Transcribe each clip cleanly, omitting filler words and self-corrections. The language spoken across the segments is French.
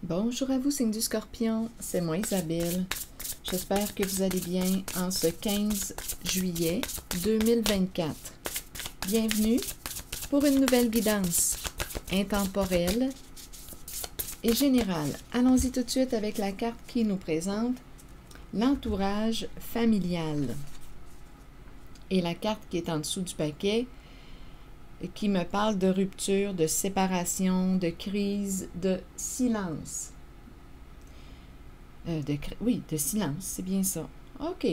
Bonjour à vous, signe du Scorpion, c'est moi Isabelle. J'espère que vous allez bien en ce 15 juillet 2024. Bienvenue pour une nouvelle guidance intemporelle et générale. Allons-y tout de suite avec la carte qui nous présente l'entourage familial. Et la carte qui est en dessous du paquet qui me parle de rupture, de séparation, de crise, de silence. De silence, c'est bien ça. OK.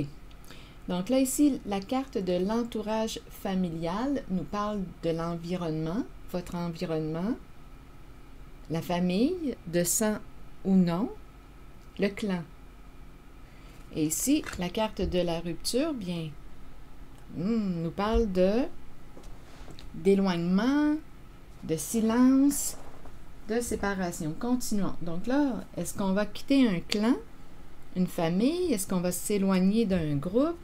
Donc là, ici, la carte de l'entourage familial nous parle de l'environnement, votre environnement, la famille, de sang ou non, le clan. Et ici, la carte de la rupture, bien, nous parle d'éloignement, de silence, de séparation. Continuons. Donc là, est-ce qu'on va quitter un clan, une famille? Est-ce qu'on va s'éloigner d'un groupe?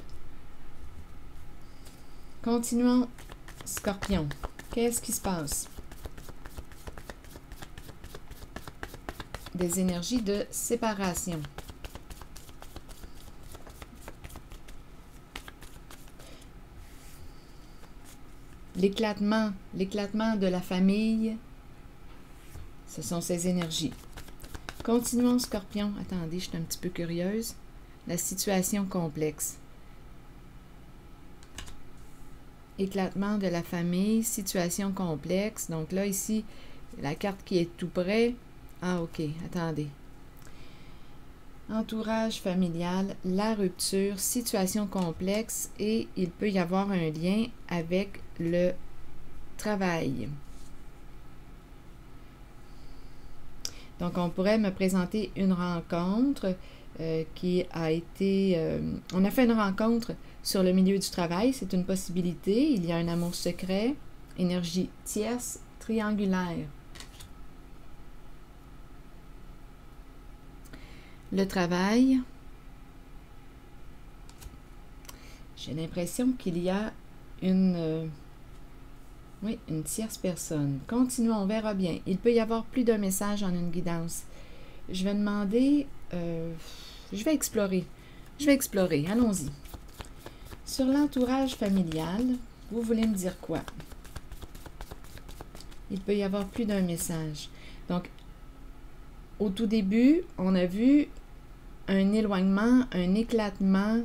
Continuons, Scorpion. Qu'est-ce qui se passe? Des énergies de séparation. L'éclatement de la famille, ce sont ces énergies. Continuons, Scorpion. Attendez, je suis un petit peu curieuse. La situation complexe. Éclatement de la famille, situation complexe. Donc là, ici, la carte qui est tout près. Ah, OK, attendez. Entourage familial, la rupture, situation complexe et il peut y avoir un lien avec le travail. Donc, on pourrait me présenter une rencontre qui a été... on a fait une rencontre sur le milieu du travail, c'est une possibilité. Il y a un amour secret, énergie tierce, triangulaire. Le travail, j'ai l'impression qu'il y a une tierce personne. Continuons, on verra bien. Il peut y avoir plus d'un message en une guidance. Je vais demander, je vais explorer, allons-y. Sur l'entourage familial, vous voulez me dire quoi? Il peut y avoir plus d'un message. Donc, au tout début, on a vu un éloignement, un éclatement,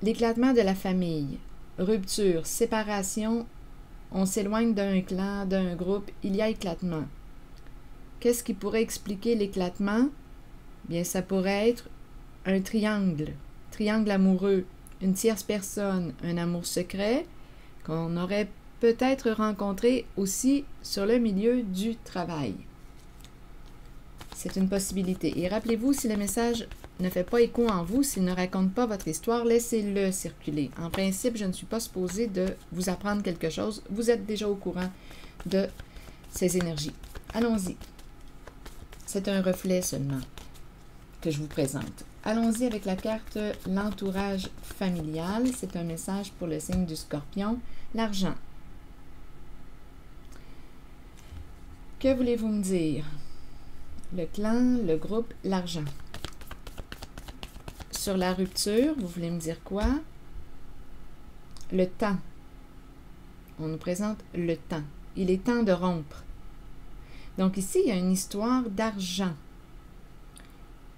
l'éclatement de la famille, rupture, séparation, on s'éloigne d'un clan, d'un groupe, il y a éclatement. Qu'est-ce qui pourrait expliquer l'éclatement? Bien, ça pourrait être un triangle amoureux, une tierce personne, un amour secret qu'on aurait peut-être rencontré aussi sur le milieu du travail. C'est une possibilité. Et rappelez-vous, si le message ne fait pas écho en vous, s'il ne raconte pas votre histoire, laissez-le circuler. En principe, je ne suis pas supposée de vous apprendre quelque chose. Vous êtes déjà au courant de ces énergies. Allons-y. C'est un reflet seulement que je vous présente. Allons-y avec la carte l'entourage familial. C'est un message pour le signe du Scorpion. L'argent. Que voulez-vous me dire? Le clan, le groupe, l'argent. Sur la rupture, vous voulez me dire quoi? Le temps. On nous présente le temps. Il est temps de rompre. Donc ici, il y a une histoire d'argent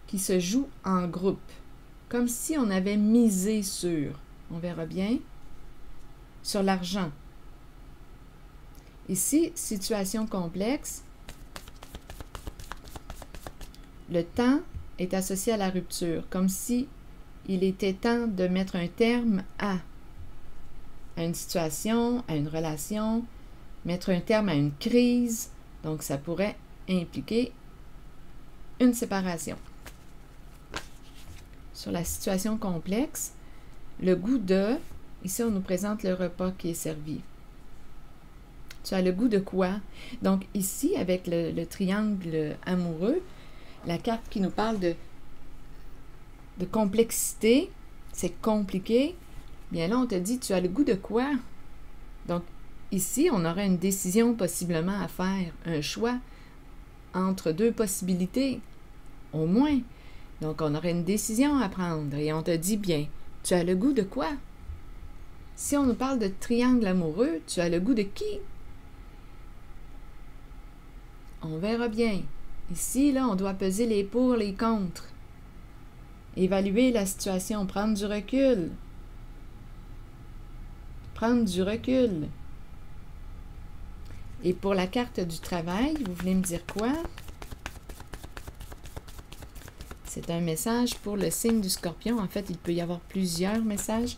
qui se joue en groupe, comme si on avait misé sur, on verra bien, sur l'argent. Ici, situation complexe. Le temps est associé à la rupture, comme si il était temps de mettre un terme à une situation, à une relation, mettre un terme à une crise. Donc, ça pourrait impliquer une séparation. Sur la situation complexe, le goût de, ici on nous présente le repas qui est servi. Tu as le goût de quoi? Donc ici, avec le triangle amoureux, la carte qui nous parle de complexité, c'est compliqué. Bien là, on te dit, tu as le goût de quoi? Donc, ici, on aurait une décision possiblement à faire, un choix entre deux possibilités, au moins. Donc, on aurait une décision à prendre et on te dit, bien, tu as le goût de quoi? Si on nous parle de triangle amoureux, tu as le goût de qui? On verra bien. Ici, là, on doit peser les pour, les contre. Évaluer la situation, prendre du recul. Prendre du recul. Et pour la carte du travail, vous voulez me dire quoi? C'est un message pour le signe du Scorpion. En fait, il peut y avoir plusieurs messages.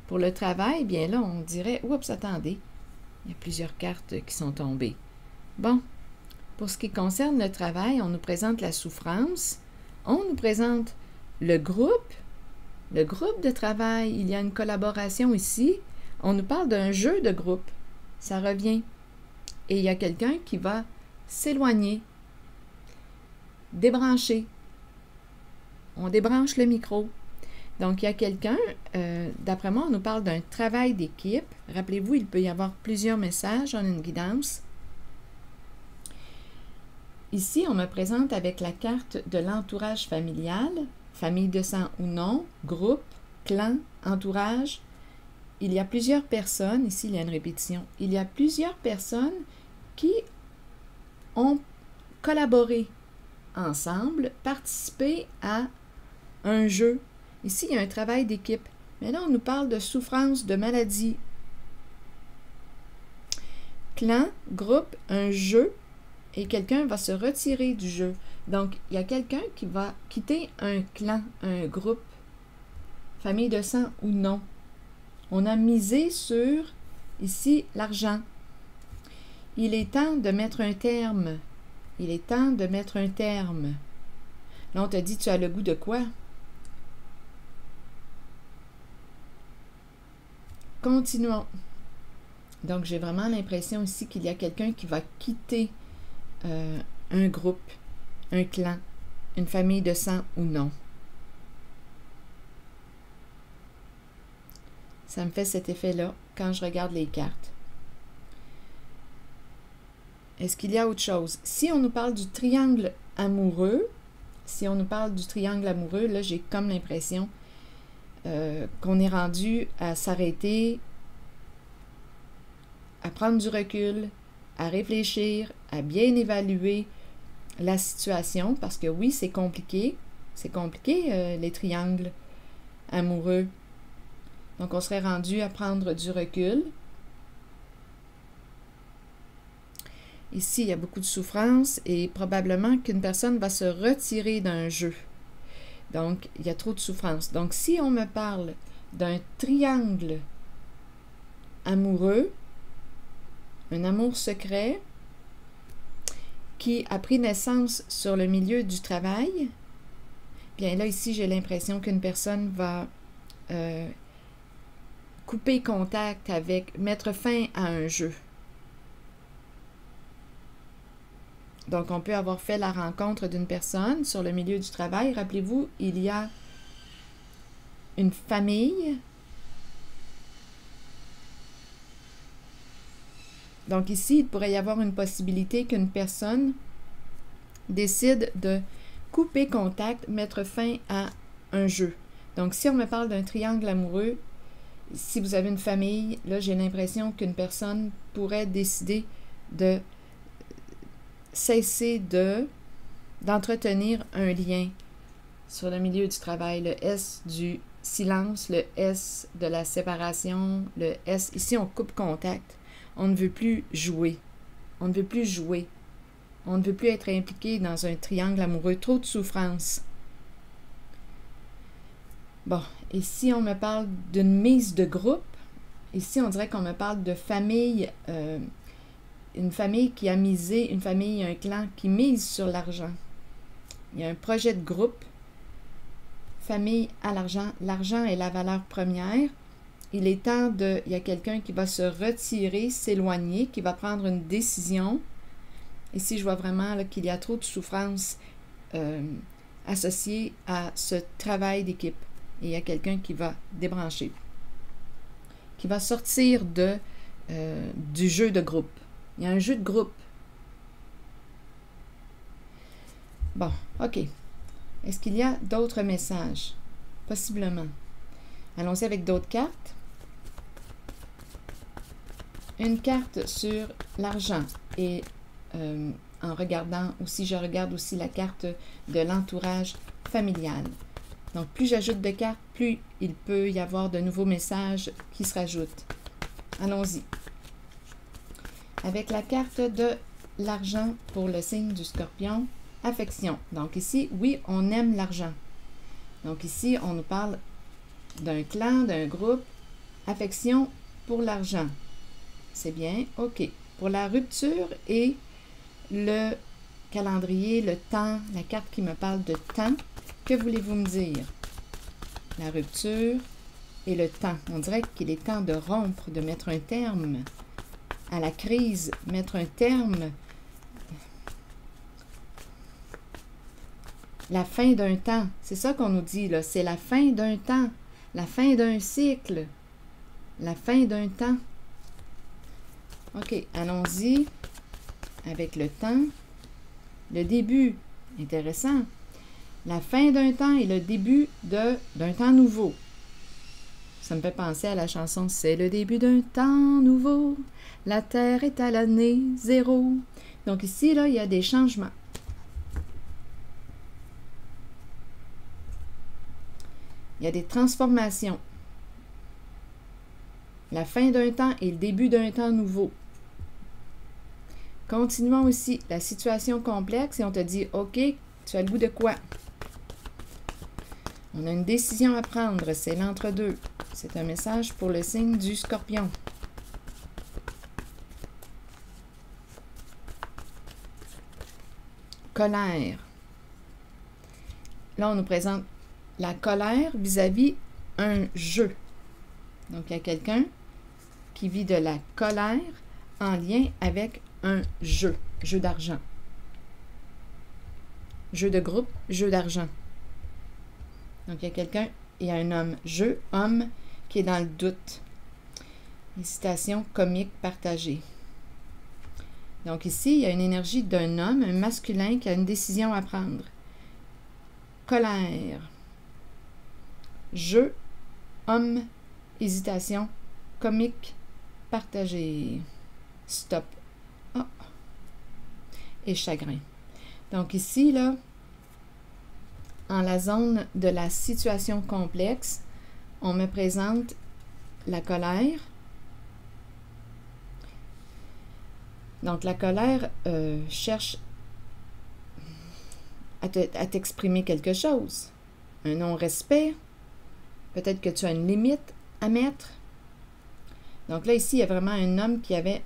Pour le travail, bien là, on dirait... Oups, attendez. Il y a plusieurs cartes qui sont tombées. Bon. Pour ce qui concerne le travail, on nous présente la souffrance. On nous présente le groupe de travail. Il y a une collaboration ici. On nous parle d'un jeu de groupe. Ça revient. Et il y a quelqu'un qui va s'éloigner, débrancher. On débranche le micro. Donc, il y a quelqu'un, d'après moi, on nous parle d'un travail d'équipe. Rappelez-vous, il peut y avoir plusieurs messages en une guidance. Ici, on me présente avec la carte de l'entourage familial, famille de sang ou non, groupe, clan, entourage. Il y a plusieurs personnes, ici il y a une répétition, il y a plusieurs personnes qui ont collaboré ensemble, participé à un jeu. Ici, il y a un travail d'équipe. Mais là, on nous parle de souffrance, de maladie. Clan, groupe, un jeu, et quelqu'un va se retirer du jeu. Donc, il y a quelqu'un qui va quitter un clan, un groupe, famille de sang ou non. On a misé sur, ici, l'argent. Il est temps de mettre un terme. Il est temps de mettre un terme. Là, on te dit, tu as le goût de quoi? Continuons. Donc, j'ai vraiment l'impression ici qu'il y a quelqu'un qui va quitter un groupe, un clan, une famille de sang ou non. Ça me fait cet effet-là quand je regarde les cartes. Est-ce qu'il y a autre chose? Si on nous parle du triangle amoureux, là, j'ai comme l'impression qu'on est rendu à s'arrêter, à prendre du recul, à réfléchir, à bien évaluer la situation, parce que oui, c'est compliqué. C'est compliqué, les triangles amoureux. Donc, on serait rendu à prendre du recul. Ici, il y a beaucoup de souffrance et probablement qu'une personne va se retirer d'un jeu. Donc, il y a trop de souffrance. Donc, si on me parle d'un triangle amoureux, un amour secret qui a pris naissance sur le milieu du travail, bien là, ici, j'ai l'impression qu'une personne va couper contact avec, mettre fin à un jeu. Donc, on peut avoir fait la rencontre d'une personne sur le milieu du travail. Rappelez-vous, il y a une famille. Donc, ici, il pourrait y avoir une possibilité qu'une personne décide de couper contact, mettre fin à un jeu. Donc, si on me parle d'un triangle amoureux, si vous avez une famille, là, j'ai l'impression qu'une personne pourrait décider de cesser d'entretenir un lien sur le milieu du travail. Le S du silence, le S de la séparation, le S, ici on coupe contact. On ne veut plus jouer. On ne veut plus jouer. On ne veut plus être impliqué dans un triangle amoureux. Trop de souffrance. Bon, et si on me parle d'une mise de groupe, ici on dirait qu'on me parle de famille, une famille qui a misé, une famille, un clan qui mise sur l'argent. Il y a un projet de groupe, famille à l'argent. L'argent est la valeur première. Il est temps de... Il y a quelqu'un qui va se retirer, s'éloigner, qui va prendre une décision. Ici, je vois vraiment qu'il y a trop de souffrance associée à ce travail d'équipe. Et il y a quelqu'un qui va débrancher, qui va sortir de du jeu de groupe. Il y a un jeu de groupe. Bon, OK. Est-ce qu'il y a d'autres messages? Possiblement. Allons-y avec d'autres cartes. Une carte sur l'argent. Et en regardant aussi, je regarde aussi la carte de l'entourage familial. Donc, plus j'ajoute de cartes, plus il peut y avoir de nouveaux messages qui se rajoutent. Allons-y. Avec la carte de l'argent pour le signe du Scorpion, affection. Donc ici, oui, on aime l'argent. Donc ici, on nous parle d'un clan, d'un groupe. Affection pour l'argent. C'est bien, OK. Pour la rupture et le calendrier, le temps, la carte qui me parle de temps, que voulez-vous me dire? La rupture et le temps. On dirait qu'il est temps de rompre, de mettre un terme à la crise, mettre un terme. La fin d'un temps. C'est ça qu'on nous dit, là. C'est la fin d'un temps. La fin d'un cycle. La fin d'un temps. OK, allons-y avec le temps. Le début. Intéressant. La fin d'un temps et le début d'un temps nouveau. Ça me fait penser à la chanson « C'est le début d'un temps nouveau, la terre est à l'année zéro ». Donc ici, là, il y a des changements. Il y a des transformations. La fin d'un temps et le début d'un temps nouveau. Continuons aussi la situation complexe et on te dit « OK, tu as le goût de quoi? » On a une décision à prendre, c'est l'entre-deux. C'est un message pour le signe du Scorpion. Colère. Là, on nous présente la colère vis-à-vis un jeu. Donc, il y a quelqu'un qui vit de la colère en lien avec un jeu d'argent. Jeu de groupe, jeu d'argent. Donc, il y a quelqu'un, il y a un homme, homme, qui est dans le doute. Hésitation comique partagée. Donc, ici, il y a une énergie d'un homme, un masculin, qui a une décision à prendre. Colère. Jeu, homme, hésitation, comique, partagé. Stop. Oh. Et chagrin. Donc, ici, là, en la zone de la situation complexe, on me présente la colère. Donc, la colère cherche à t'exprimer quelque chose. Un non-respect. Peut-être que tu as une limite à mettre. Donc là, ici, il y a vraiment un homme qui avait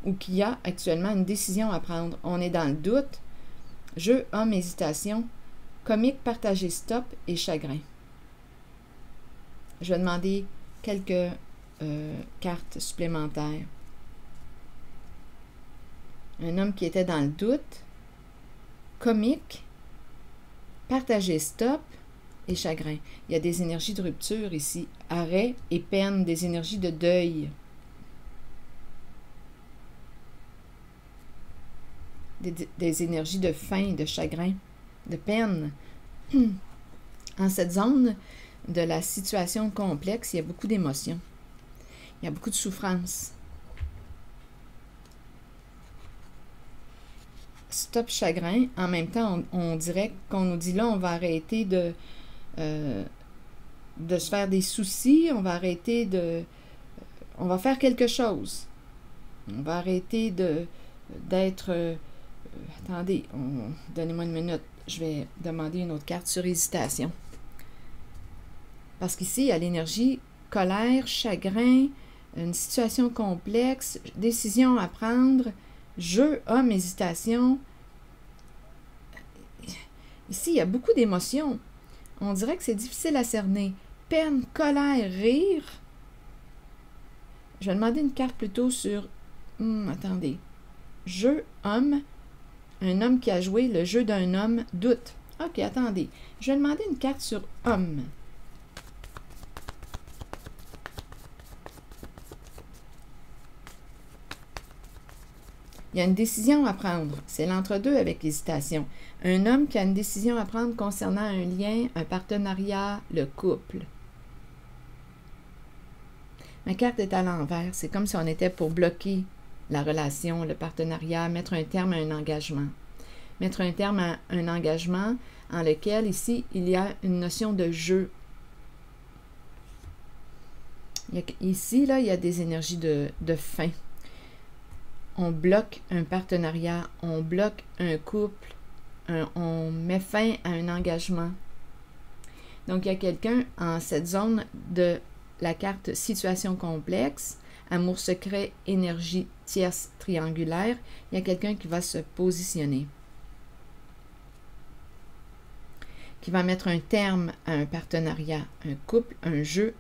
ou qui a actuellement une décision à prendre. On est dans le doute. Jeu, homme, hésitation. Comique, partagé, stop et chagrin. Je vais demander quelques cartes supplémentaires. Un homme qui était dans le doute. Comique, partagé, stop et chagrin. Il y a des énergies de rupture ici. Arrêt et peine, des énergies de deuil. Des énergies de faim, de chagrin, de peine. En cette zone de la situation complexe, il y a beaucoup d'émotions. Il y a beaucoup de souffrance. Stop chagrin. En même temps, on dirait qu'on nous dit là, on va arrêter de se faire des soucis, on va arrêter on va faire quelque chose. On va arrêter d'être... attendez, donnez-moi une minute. Je vais demander une autre carte sur hésitation. Parce qu'ici, il y a l'énergie colère, chagrin, une situation complexe, décision à prendre, jeu, homme, hésitation. Ici, il y a beaucoup d'émotions. On dirait que c'est difficile à cerner. Peine, colère, rire. Je vais demander une carte plutôt sur... attendez. Jeu, homme. Un homme qui a joué le jeu d'un homme, doute. OK, attendez. Je vais demander une carte sur homme. Il y a une décision à prendre. C'est l'entre-deux avec hésitation. Un homme qui a une décision à prendre concernant un lien, un partenariat, le couple. Ma carte est à l'envers. C'est comme si on était pour bloquer la relation, le partenariat, mettre un terme à un engagement. Mettre un terme à un engagement en lequel, ici, il y a une notion de jeu. Ici, là, il y a des énergies de fin. On bloque un partenariat, on bloque un couple, on met fin à un engagement. Donc, il y a quelqu'un en cette zone de la carte situation complexe, amour secret, énergie tierce triangulaire. Il y a quelqu'un qui va se positionner, qui va mettre un terme à un partenariat, un couple, un jeu,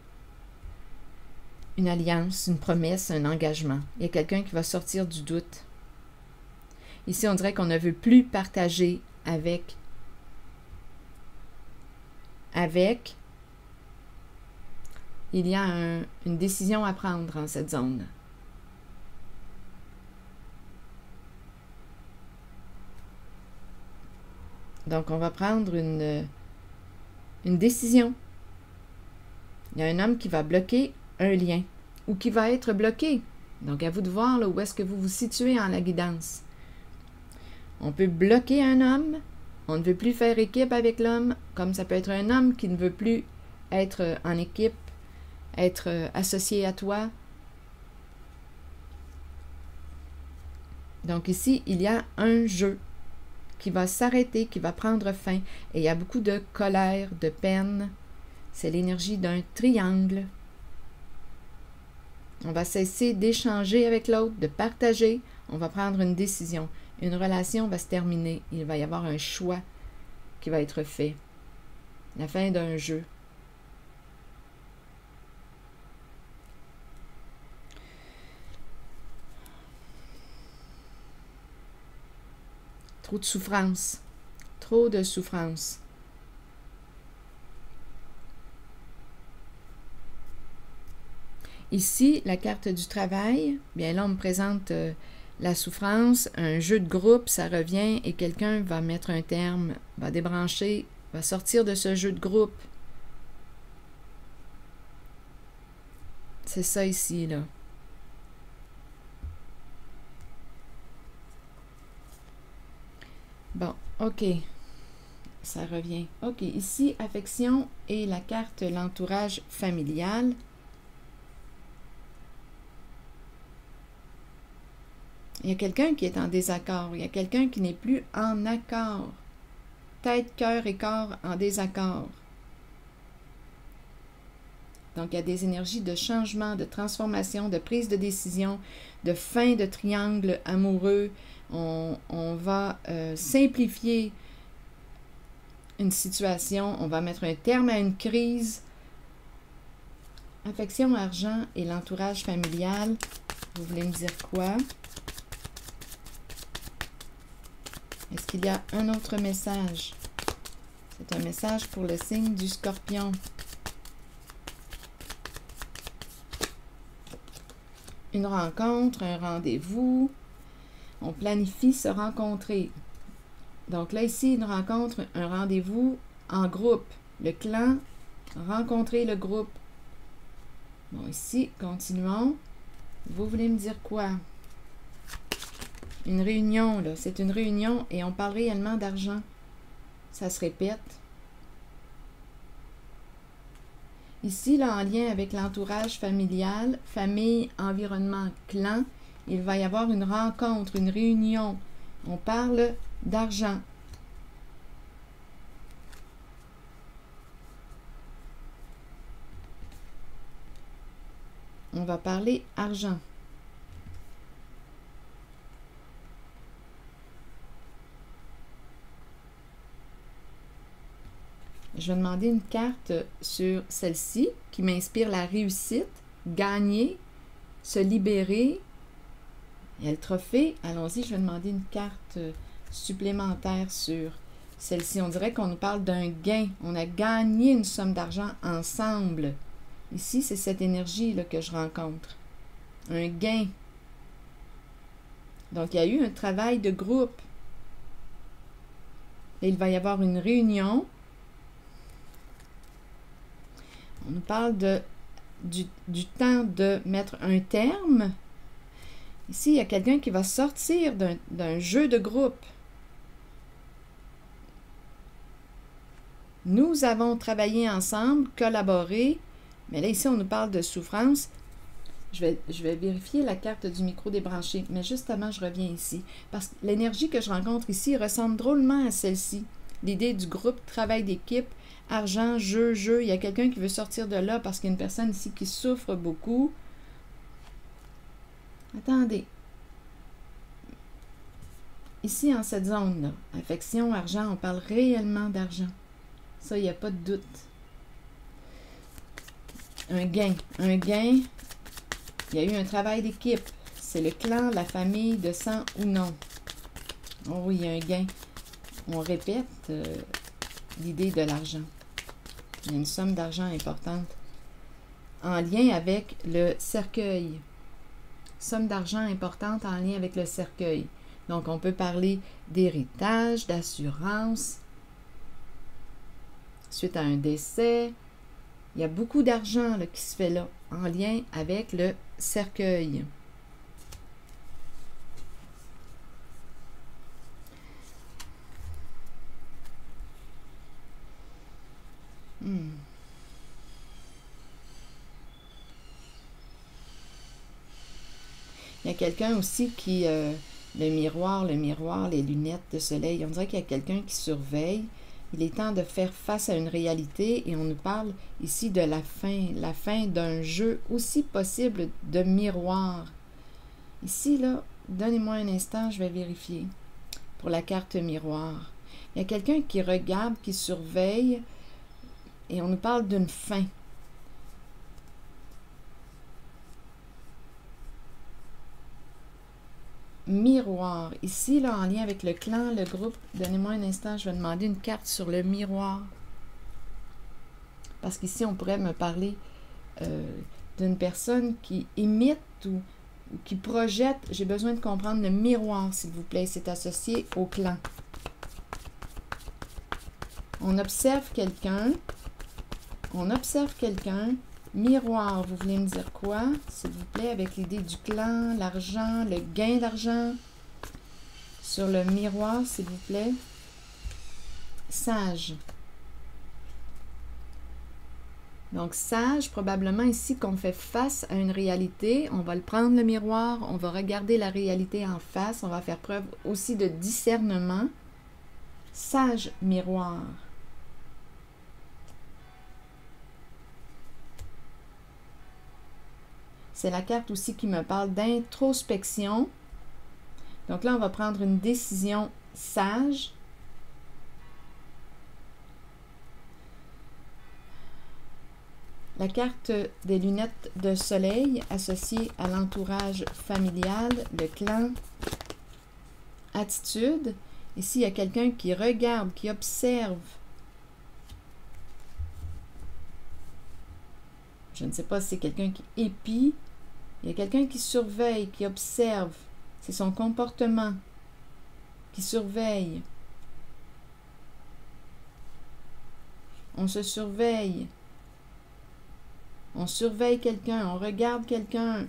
une alliance, une promesse, un engagement. Il y a quelqu'un qui va sortir du doute. Ici, on dirait qu'on ne veut plus partager avec. Il y a une décision à prendre en cette zone. Donc, on va prendre une décision. Il y a un homme qui va bloquer un lien ou qui va être bloqué. Donc, à vous de voir là, où est-ce que vous vous situez en la guidance. On peut bloquer un homme. On ne veut plus faire équipe avec l'homme, comme ça peut être un homme qui ne veut plus être en équipe, être associé à toi. Donc ici, il y a un jeu qui va s'arrêter, qui va prendre fin. Et il y a beaucoup de colère, de peine. C'est l'énergie d'un triangle. On va cesser d'échanger avec l'autre, de partager. On va prendre une décision. Une relation va se terminer. Il va y avoir un choix qui va être fait. La fin d'un jeu. Trop de souffrance. Trop de souffrance. Ici, la carte du travail, bien là, on me présente la souffrance, un jeu de groupe, ça revient et quelqu'un va mettre un terme, va débrancher, va sortir de ce jeu de groupe. C'est ça ici, là. Bon, OK. Ça revient. OK, ici, affection et la carte l'entourage familial. Il y a quelqu'un qui est en désaccord. Il y a quelqu'un qui n'est plus en accord. Tête, cœur et corps en désaccord. Donc, il y a des énergies de changement, de transformation, de prise de décision, de fin de triangle amoureux. On va simplifier une situation. On va mettre un terme à une crise. Affection, argent et l'entourage familial. Vous voulez me dire quoi? Est-ce qu'il y a un autre message? C'est un message pour le signe du Scorpion. Une rencontre, un rendez-vous. On planifie se rencontrer. Donc là, ici, une rencontre, un rendez-vous en groupe. Le clan, rencontrer le groupe. Bon, ici, continuons. Vous voulez me dire quoi? Une réunion, là. C'est une réunion et on parle réellement d'argent. Ça se répète. Ici, là, en lien avec l'entourage familial, famille, environnement, clan, il va y avoir une rencontre, une réunion. On parle d'argent. On va parler argent. Je vais demander une carte sur celle-ci qui m'inspire la réussite, gagner, se libérer. Il y a le trophée. Allons-y, je vais demander une carte supplémentaire sur celle-ci. On dirait qu'on nous parle d'un gain. On a gagné une somme d'argent ensemble. Ici, c'est cette énergie là, que je rencontre. Un gain. Donc, il y a eu un travail de groupe. Et il va y avoir une réunion. On nous parle du temps de mettre un terme. Ici, il y a quelqu'un qui va sortir d'un jeu de groupe. Nous avons travaillé ensemble, collaboré. Mais là, ici, on nous parle de souffrance. Je vais vérifier la carte du micro débranché, mais juste avant, je reviens ici. Parce que l'énergie que je rencontre ici ressemble drôlement à celle-ci. L'idée du groupe, travail d'équipe, argent, jeu. Il y a quelqu'un qui veut sortir de là parce qu'il y a une personne ici qui souffre beaucoup. Attendez. Ici, en cette zone-là, affection, argent, on parle réellement d'argent. Ça, il n'y a pas de doute. Un gain. Il y a eu un travail d'équipe. C'est le clan, la famille, de sang ou non. Oh oui, il y a un gain. On répète l'idée de l'argent. Il y a une somme d'argent importante en lien avec le cercueil. Somme d'argent importante en lien avec le cercueil. Donc, on peut parler d'héritage, d'assurance, suite à un décès. Il y a beaucoup d'argent qui se fait là, en lien avec le cercueil. Il y a quelqu'un aussi qui... le miroir, les lunettes de soleil. On dirait qu'il y a quelqu'un qui surveille. Il est temps de faire face à une réalité et on nous parle ici de la fin d'un jeu aussi possible de miroir. Ici, là, donnez-moi un instant, je vais vérifier pour la carte miroir. Il y a quelqu'un qui regarde, qui surveille et on nous parle d'une fin. Miroir. Ici, là, en lien avec le clan, le groupe, donnez-moi un instant, je vais demander une carte sur le miroir. Parce qu'ici, on pourrait me parler d'une personne qui imite ou qui projette. J'ai besoin de comprendre le miroir, s'il vous plaît. C'est associé au clan. On observe quelqu'un. Miroir, vous voulez me dire quoi, s'il vous plaît, avec l'idée du clan, l'argent, le gain d'argent. Sur le miroir, s'il vous plaît. Sage. Donc, sage, probablement ici qu'on fait face à une réalité. On va le prendre, le miroir, on va regarder la réalité en face. On va faire preuve aussi de discernement. Sage, miroir. C'est la carte aussi qui me parle d'introspection. Donc là, on va prendre une décision sage. La carte des lunettes de soleil associée à l'entourage familial, le clan, attitude. Ici, il y a quelqu'un qui regarde, qui observe. Je ne sais pas si c'est quelqu'un qui épie. Il y a quelqu'un qui surveille, qui observe. C'est son comportement qui surveille. On se surveille. On surveille quelqu'un, on regarde quelqu'un.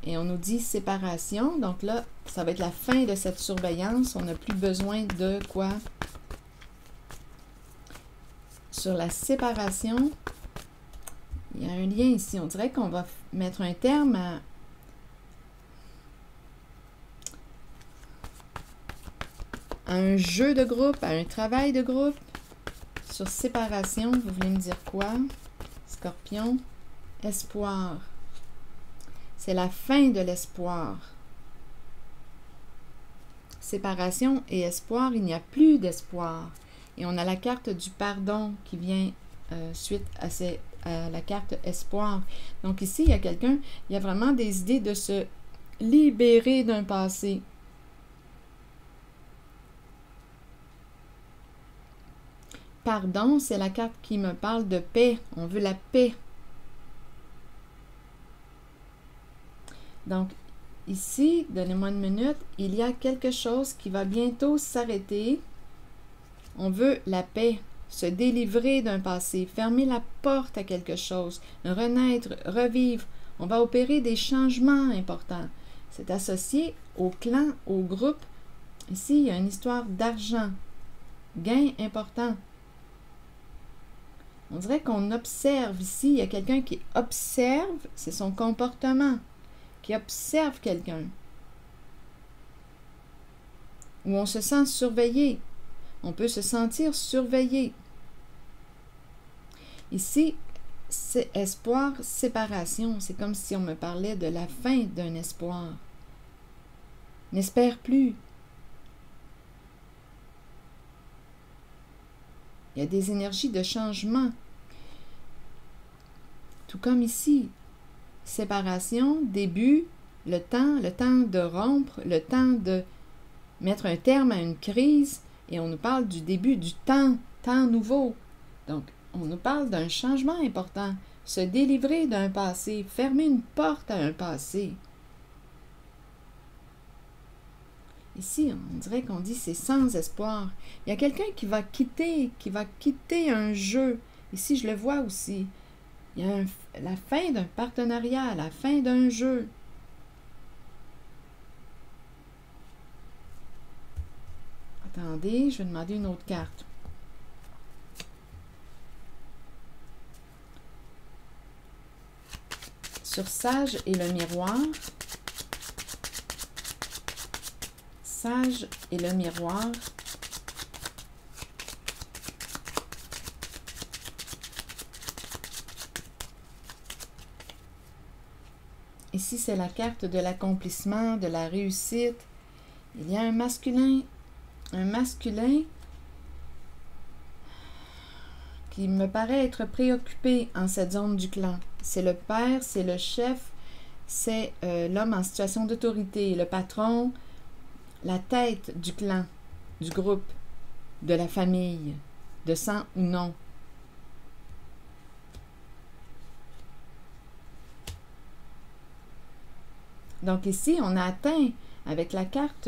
Et on nous dit séparation. Donc là, ça va être la fin de cette surveillance. On n'a plus besoin de quoi? Sur la séparation, il y a un lien ici. On dirait qu'on va mettre un terme à un jeu de groupe, à un travail de groupe. Sur séparation, vous voulez me dire quoi? Scorpion, espoir. C'est la fin de l'espoir. Séparation et espoir, il n'y a plus d'espoir. Et on a la carte du pardon qui vient suite à la carte espoir. Donc ici, il y a quelqu'un, il y a vraiment des idées de se libérer d'un passé. pardon, c'est la carte qui me parle de paix. On veut la paix. Donc, ici, donnez-moi une minute, il y a quelque chose qui va bientôt s'arrêter. On veut la paix, se délivrer d'un passé, fermer la porte à quelque chose, renaître, revivre. On va opérer des changements importants. C'est associé au clan, au groupe. Ici, il y a une histoire d'argent. Gain important. On dirait qu'on observe ici, il y a quelqu'un qui observe, c'est son comportement, qui observe quelqu'un. Où on se sent surveillé. On peut se sentir surveillé. Ici, c'est espoir, séparation. C'est comme si on me parlait de la fin d'un espoir. N'espère plus. Il y a des énergies de changement. Tout comme ici. Séparation, début, le temps de rompre, le temps de mettre un terme à une crise. Et on nous parle du début du temps nouveau. Donc, on nous parle d'un changement important. Se délivrer d'un passé, fermer une porte à un passé. Ici, on dirait qu'on dit c'est sans espoir. Il y a quelqu'un qui va quitter un jeu. Ici, je le vois aussi. Il y a la fin d'un partenariat, la fin d'un jeu. Attendez, je vais demander une autre carte. Sur Sage et le miroir. Sage et le miroir. Ici, c'est la carte de l'accomplissement, de la réussite. Il y a un masculin qui me paraît être préoccupé en cette zone du clan. C'est le père, c'est le chef, c'est l'homme en situation d'autorité, le patron, la tête du clan, du groupe, de la famille, de sang ou non. Donc ici, on a atteint avec la carte,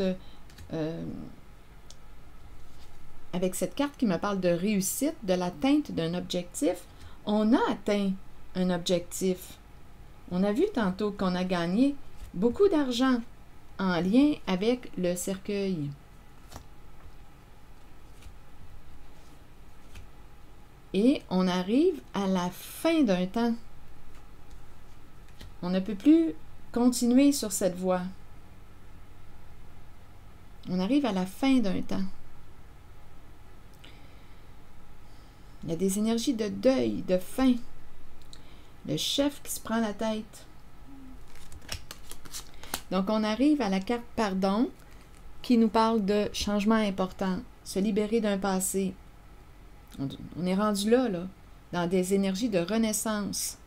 avec cette carte qui me parle de réussite, de l'atteinte d'un objectif, on a atteint un objectif. On a vu tantôt qu'on a gagné beaucoup d'argent en lien avec le cercueil. Et on arrive à la fin d'un temps. On ne peut plus continuer sur cette voie. On arrive à la fin d'un temps. Il y a des énergies de deuil, de fin. Le chef qui se prend la tête. Donc, on arrive à la carte pardon qui nous parle de changement important, se libérer d'un passé. On est rendu là, dans des énergies de renaissance,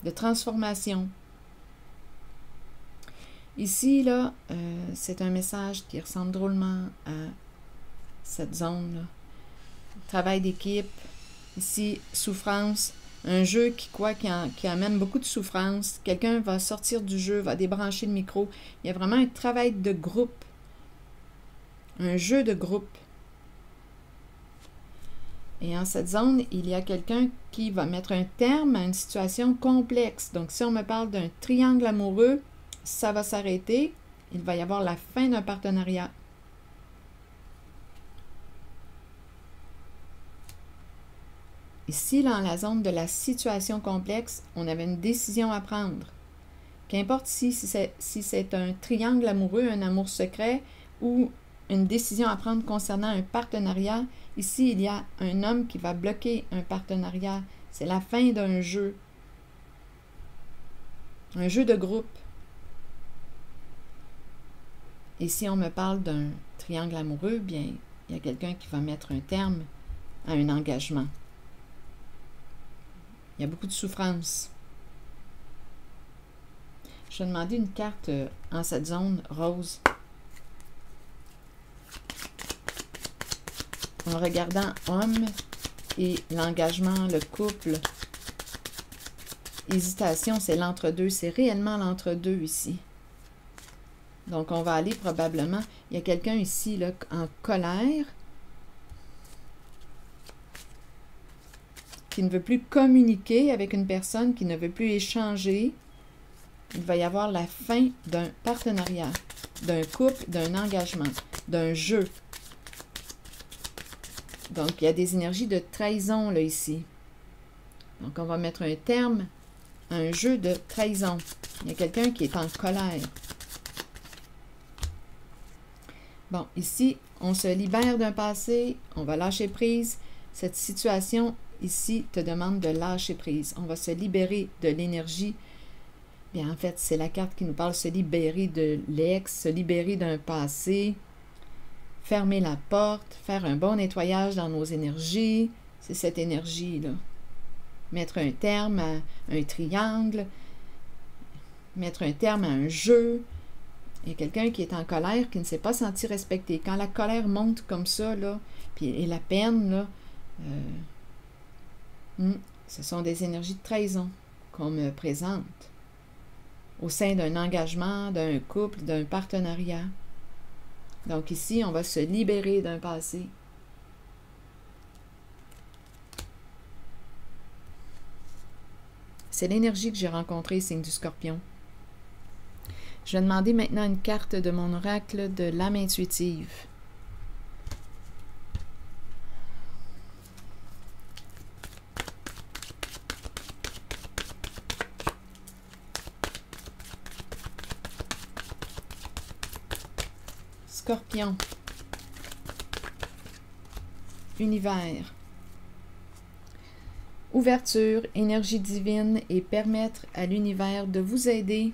de transformation. Ici, là, c'est un message qui ressemble drôlement à cette zone-là. Travail d'équipe. Ici, souffrance. Un jeu qui amène beaucoup de souffrance. Quelqu'un va sortir du jeu, va débrancher le micro. Il y a vraiment un travail de groupe. Un jeu de groupe. Et en cette zone, il y a quelqu'un qui va mettre un terme à une situation complexe. Donc, si on me parle d'un triangle amoureux, ça va s'arrêter. Il va y avoir la fin d'un partenariat. Ici, dans la zone de la situation complexe, on avait une décision à prendre. Qu'importe si c'est un triangle amoureux, un amour secret ou une décision à prendre concernant un partenariat, ici, il y a un homme qui va bloquer un partenariat. C'est la fin d'un jeu. Un jeu de groupe. Et si on me parle d'un triangle amoureux, bien, il y a quelqu'un qui va mettre un terme à un engagement. Il y a beaucoup de souffrance. Je vais demander une carte en cette zone rose. En regardant homme et l'engagement, le couple. Hésitation, c'est l'entre-deux. C'est réellement l'entre-deux ici. Donc, on va aller probablement... Il y a quelqu'un ici là, en colère qui ne veut plus communiquer avec une personne, qui ne veut plus échanger. Il va y avoir la fin d'un partenariat, d'un couple, d'un engagement, d'un jeu. Donc, il y a des énergies de trahison là ici. Donc, on va mettre un terme à un jeu de trahison. Il y a quelqu'un qui est en colère. Bon, ici, on se libère d'un passé, on va lâcher prise. Cette situation ici te demande de lâcher prise. On va se libérer de l'énergie. Bien, en fait, c'est la carte qui nous parle, se libérer de l'ex, se libérer d'un passé, fermer la porte, faire un bon nettoyage dans nos énergies. C'est cette énergie-là. Mettre un terme à un triangle, mettre un terme à un jeu. Il y a quelqu'un qui est en colère, qui ne s'est pas senti respecté. Quand la colère monte comme ça, là, puis, et la peine, là, ce sont des énergies de trahison qu'on me présente au sein d'un engagement, d'un couple, d'un partenariat. Donc ici, on va se libérer d'un passé. C'est l'énergie que j'ai rencontrée, signe du Scorpion. Je vais demander maintenant une carte de mon oracle de l'âme intuitive. Scorpion. Univers. Ouverture, énergie divine et permettre à l'univers de vous aider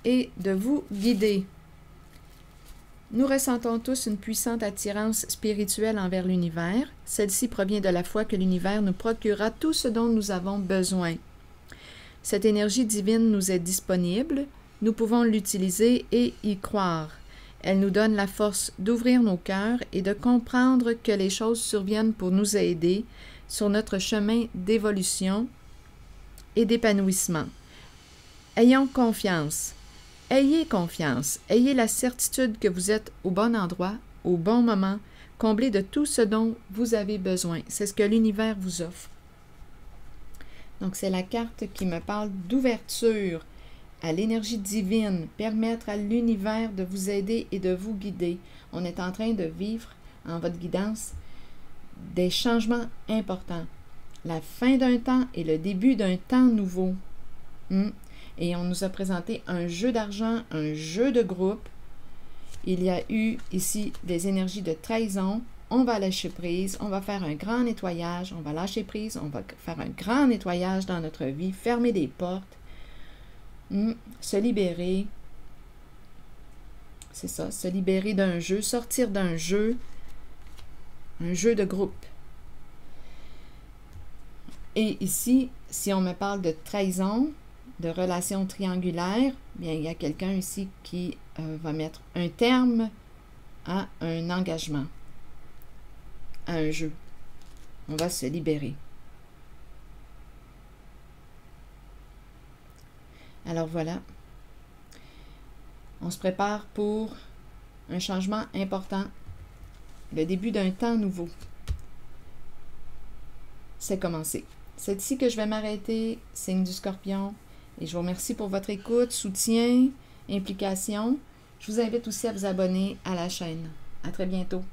et de vous guider. Nous ressentons tous une puissante attirance spirituelle envers l'univers. Celle-ci provient de la foi que l'univers nous procurera tout ce dont nous avons besoin. Cette énergie divine nous est disponible, nous pouvons l'utiliser et y croire. Elle nous donne la force d'ouvrir nos cœurs et de comprendre que les choses surviennent pour nous aider sur notre chemin d'évolution et d'épanouissement. Ayons confiance. Ayez confiance. Ayez la certitude que vous êtes au bon endroit, au bon moment, comblé de tout ce dont vous avez besoin. C'est ce que l'univers vous offre. Donc, c'est la carte qui me parle d'ouverture à l'énergie divine, permettre à l'univers de vous aider et de vous guider. On est en train de vivre, en votre guidance, des changements importants. La fin d'un temps et le début d'un temps nouveau. Et on nous a présenté un jeu d'argent, un jeu de groupe. Il y a eu ici des énergies de trahison. On va lâcher prise, on va faire un grand nettoyage, on va lâcher prise, on va faire un grand nettoyage dans notre vie, fermer des portes, se libérer. C'est ça, se libérer d'un jeu, sortir d'un jeu, un jeu de groupe. Et ici, si on me parle de trahison, de relation triangulaire, bien, il y a quelqu'un ici qui va mettre un terme à un engagement, à un jeu. On va se libérer. Alors voilà, on se prépare pour un changement important, le début d'un temps nouveau. C'est commencé. C'est ici que je vais m'arrêter, signe du Scorpion, et je vous remercie pour votre écoute, soutien, implication. Je vous invite aussi à vous abonner à la chaîne. À très bientôt.